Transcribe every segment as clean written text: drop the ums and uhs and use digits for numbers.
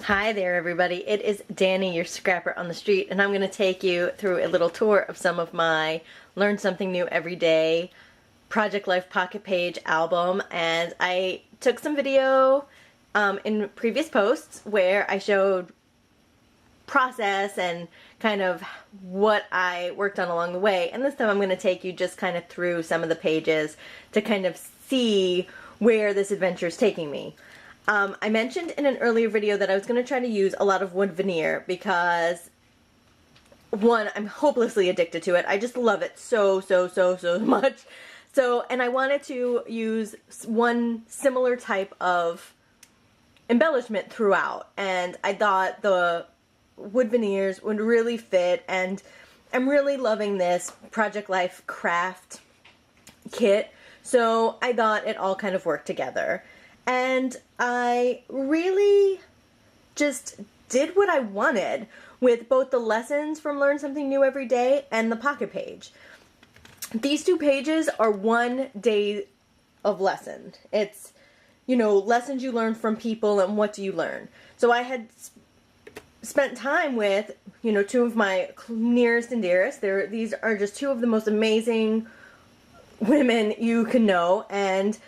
Hi there everybody, it is Danny, your scrapper on the street, and I'm going to take you through a little tour of some of my Learn Something New Every Day Project Life Pocket Page album. And I took some video in previous posts where I showed process and kind of what I worked on along the way, and this time I'm going to take you just kind of through some of the pages to kind of see where this adventure is taking me. I mentioned in an earlier video that I was going to try to use a lot of wood veneer because, one, I'm hopelessly addicted to it. I just love it so much. So, and I wanted to use one similar type of embellishment throughout, and I thought the wood veneers would really fit, and I'm really loving this Project Life craft kit, so I thought it all kind of worked together. And I really just did what I wanted with both the lessons from Learn Something New Every Day and the pocket page. These two pages are 1 day of lesson. It's, you know, lessons you learn from people and what do you learn. So I had spent time with, you know, two of my nearest and dearest. These are just two of the most amazing women you can know, and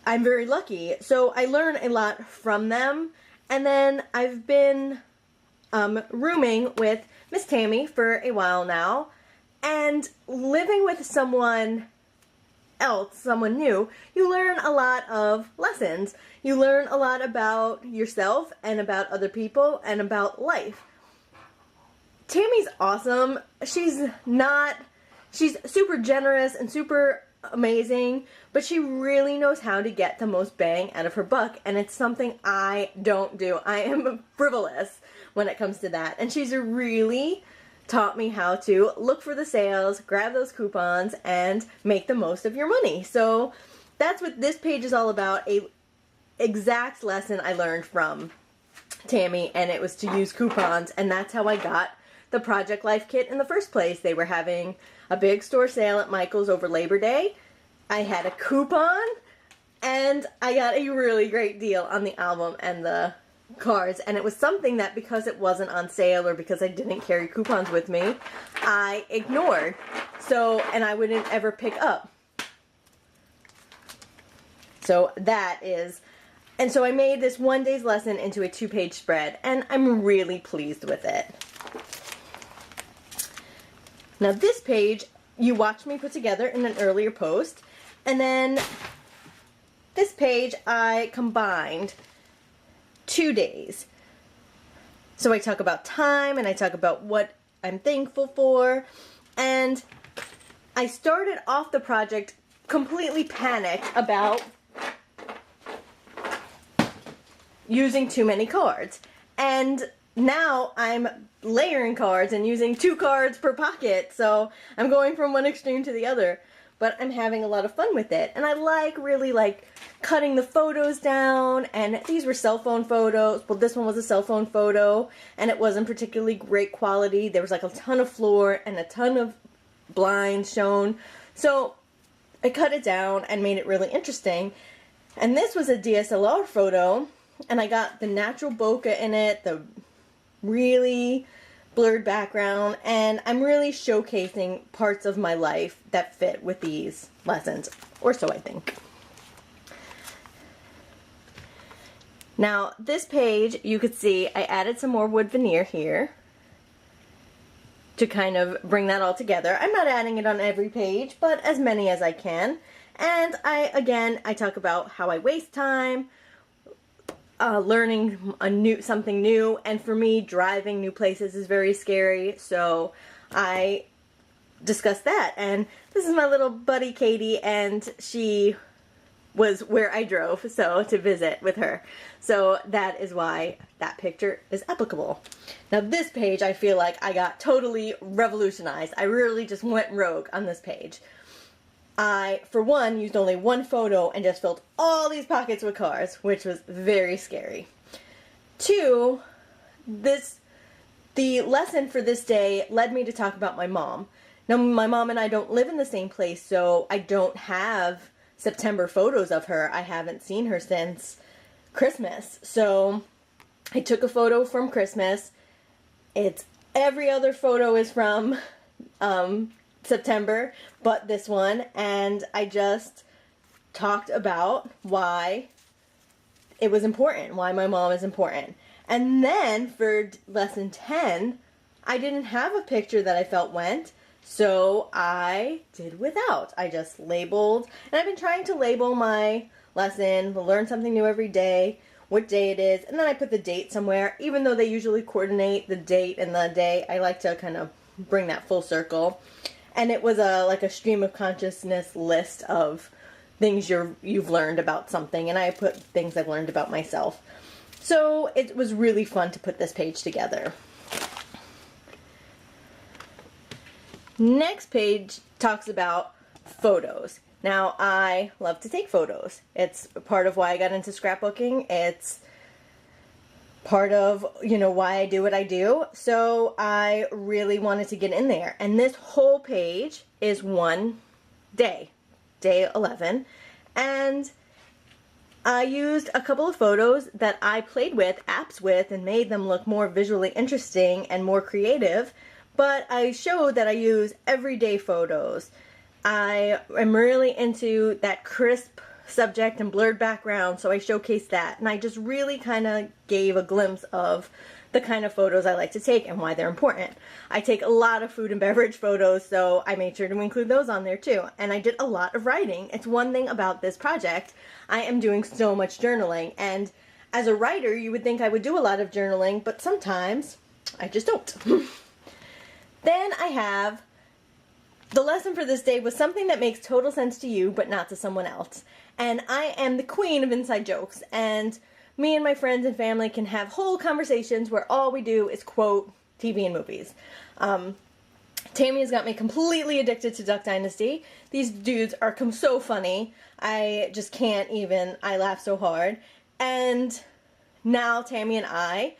I'm very lucky. So I learn a lot from them, and then I've been rooming with Miss Tammy for a while now, and living with someone else, someone new, you learn a lot of lessons. You learn a lot about yourself and about other people and about life. Tammy's awesome. She's super generous and super amazing, but she really knows how to get the most bang out of her buck, and it's something I don't do. I am frivolous when it comes to that, and she's really taught me how to look for the sales, grab those coupons, and make the most of your money. So that's what this page is all about, a exact lesson I learned from Tammy, and it was to use coupons, and that's how I got the Project Life kit in the first place. They were having a big store sale at Michael's over Labor Day. I had a coupon, and I got a really great deal on the album and the cards, and it was something that, because it wasn't on sale or because I didn't carry coupons with me, I ignored. So, and I wouldn't ever pick up. So that is, and so I made this 1 day's lesson into a 2-page spread, and I'm really pleased with it. Now this page, you watched me put together in an earlier post, and then this page I combined 2 days. So I talk about time, and I talk about what I'm thankful for, and I started off the project completely panicked about using too many cards, and now I'm layering cards and using 2 cards per pocket, so I'm going from one extreme to the other, but I'm having a lot of fun with it. And I really like cutting the photos down, and these were cell phone photos. Well, this one was a cell phone photo, and it wasn't particularly great quality. There was like a ton of floor and a ton of blinds shown, so I cut it down and made it really interesting. And this was a DSLR photo, and I got the natural bokeh in it, the really blurred background, and I'm really showcasing parts of my life that fit with these lessons, or so I think. Now this page, you could see I added some more wood veneer here to kind of bring that all together. I'm not adding it on every page, but as many as I can. And I talk about how I waste time, learning something new, and for me, driving new places is very scary, so I discuss that. And this is my little buddy Katie, and she was where I drove to visit with her, so that is why that picture is applicable. Now this page, I feel like I got totally revolutionized. I really just went rogue on this page. I, for one, used only one photo and just filled all these pockets with cards, which was very scary. 2, the lesson for this day led me to talk about my mom. Now, my mom and I don't live in the same place, so I don't have September photos of her. I haven't seen her since Christmas. So I took a photo from Christmas. It's every other photo is from September, but this one, and I just talked about why it was important, why my mom is important. And then for lesson 10, I didn't have a picture that I felt went, so I did without. I just labeled, and I've been trying to label my lesson, learn something new every day, what day it is, and then I put the date somewhere. Even though they usually coordinate the date and the day, I like to kind of bring that full circle. And it was like a stream of consciousness list of things you've learned about something, and I put things I've learned about myself. So it was really fun to put this page together. Next page talks about photos. Now, I love to take photos. It's part of why I got into scrapbooking. It's part of, why I do what I do. So I really wanted to get in there. And this whole page is one day, day 11. And I used a couple of photos that I played with, apps with, and made them look more visually interesting and more creative. But I showed that I use everyday photos. I am really into that crisp subject and blurred background, so I showcased that. And I just really kind of gave a glimpse of the kind of photos I like to take and why they're important. I take a lot of food and beverage photos, so I made sure to include those on there too. And I did a lot of writing. It's one thing about this project. I am doing so much journaling, and as a writer, you would think I would do a lot of journaling, but sometimes I just don't. Then I have the lesson for this day was something that makes total sense to you, but not to someone else. And I am the queen of inside jokes, and me and my friends and family can have whole conversations where all we do is quote TV and movies. Tammy has got me completely addicted to Duck Dynasty. These dudes are so funny. I just can't even. I laugh so hard. And now Tammy and I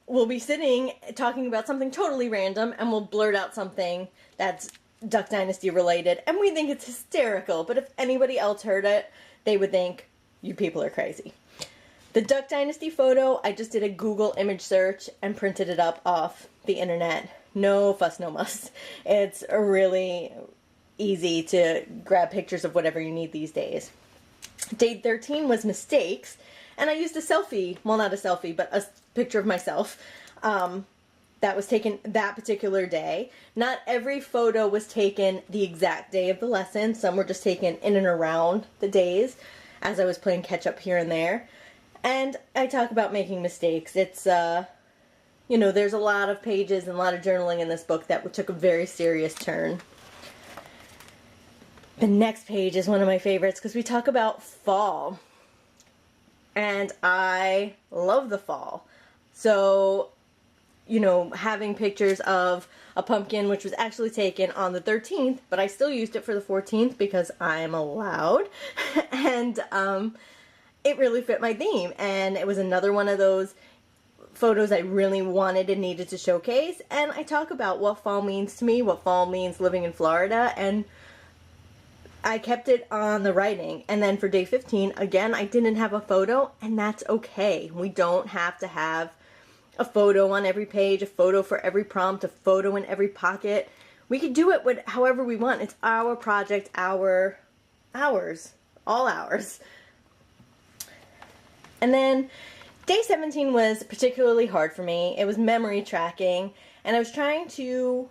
will be sitting talking about something totally random, and we'll blurt out something that's Duck Dynasty related, and we think it's hysterical. But if anybody else heard it, they would think, you people are crazy. The Duck Dynasty photo, I just did a Google image search and printed it up off the internet. No fuss, no muss. It's really easy to grab pictures of whatever you need these days. Day 13 was mistakes, and I used a selfie, well, not a selfie, but a picture of myself that was taken that particular day. Not every photo was taken the exact day of the lesson. Some were just taken in and around the days as I was playing catch up here and there. And I talk about making mistakes. It's, there's a lot of pages and a lot of journaling in this book that took a very serious turn. The next page is one of my favorites because we talk about fall. And I love the fall. So, having pictures of a pumpkin, which was actually taken on the 13th, but I still used it for the 14th because I'm allowed. And it really fit my theme. And it was another one of those photos I really wanted and needed to showcase. And I talk about what fall means to me, what fall means living in Florida, and I kept it on the writing. And then for day 15, again, I didn't have a photo, and that's okay. We don't have to have a photo on every page, a photo for every prompt, a photo in every pocket. We could do it however we want. It's our project, our hours, all hours. And then day 17 was particularly hard for me. It was memory tracking, and I was trying to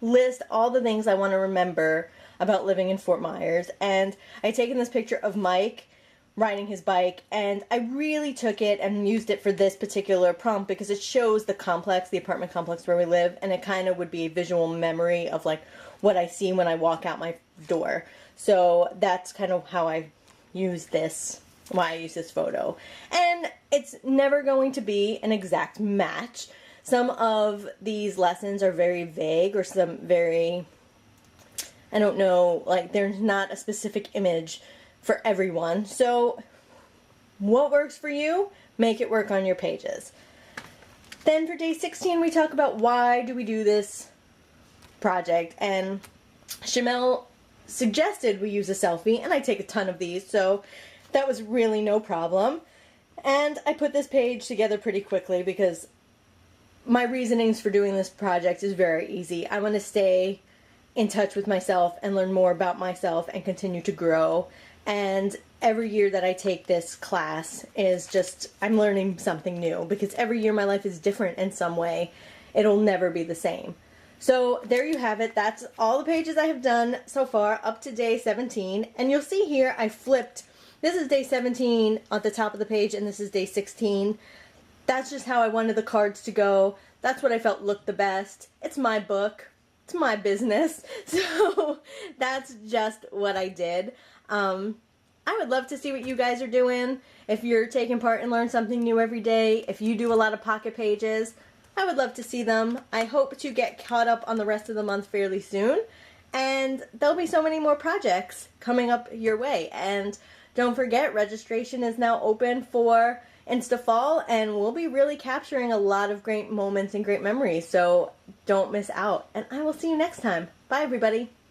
list all the things I want to remember about living in Fort Myers. And I had taken this picture of Mike riding his bike, and I really took it and used it for this particular prompt because it shows the complex, the apartment complex where we live, and it kind of would be a visual memory of like what I see when I walk out my door. So that's kind of how I use this, why I use this photo. And it's never going to be an exact match. Some of these lessons are very vague, or some very, I don't know, like there's not a specific image for everyone. So what works for you, make it work on your pages. Then for day 16, we talk about why do we do this project. And Shamel suggested we use a selfie, and I take a ton of these, so that was really no problem. And I put this page together pretty quickly because my reasonings for doing this project is very easy. I want to stay in touch with myself and learn more about myself and continue to grow. And every year that I take this class is just, I'm learning something new, because every year my life is different in some way. It'll never be the same. So there you have it. That's all the pages I have done so far up to day 17. And you'll see here I flipped. This is day 17 at the top of the page, and this is day 16. That's just how I wanted the cards to go. That's what I felt looked the best. It's my book. It's my business. So that's just what I did. I would love to see what you guys are doing. If you're taking part and learn something new every day, if you do a lot of pocket pages, I would love to see them. I hope to get caught up on the rest of the month fairly soon. And there'll be so many more projects coming up your way. And don't forget, registration is now open for InstaFall, and we'll be really capturing a lot of great moments and great memories. So don't miss out. And I will see you next time. Bye, everybody.